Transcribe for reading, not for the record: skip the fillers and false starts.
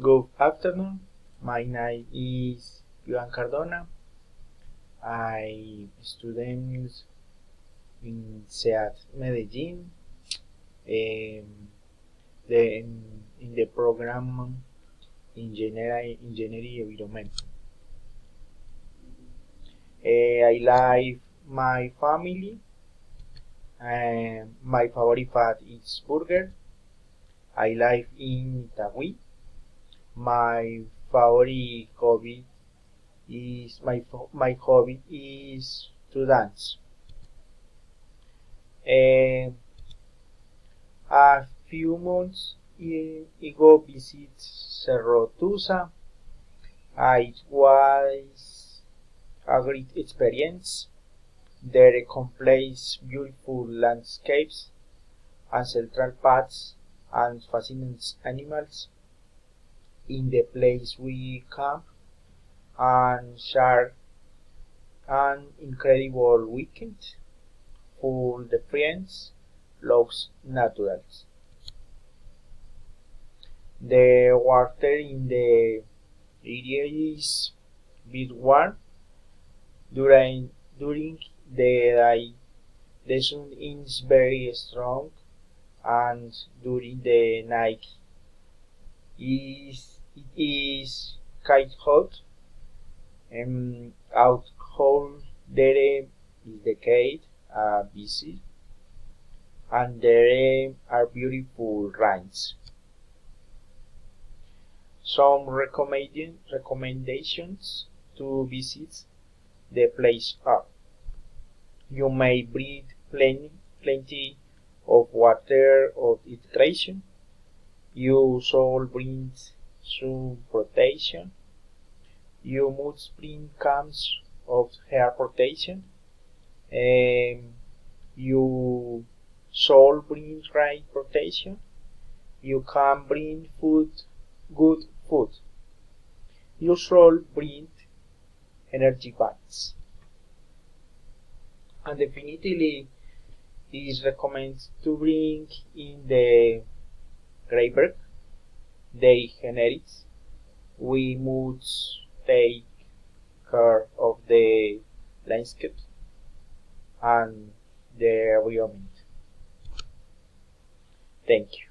Good afternoon. My name is Ivan Cardona. I student in SEAT Medellin. Um, in the program Engineering Environment. I like my family. My favorite food is burger. I live in Itagüí. My favorite hobby my hobby is to dance. Um, a few months ago visit Cerro Tusa. It was a great experience. There complex beautiful landscapes, ancestral paths, and fascinating animals. In the place we camp and share an incredible weekend full of friends, loves naturals. The water in the area is bit warm during the day. The sun is very strong, and during the night it is quite hot. Out cold there is the gate busy, and there are beautiful rains. Some recommendations to visit the place are: you may bring plenty of water or hydration. You should bring sun protection. You must bring cams of hair protection. Um, you should bring rain protection. You can bring good food. You should bring energy bags. And definitely it is recommended to bring in the Grabando the generics. We must take care of the landscape and the environment. Thank you.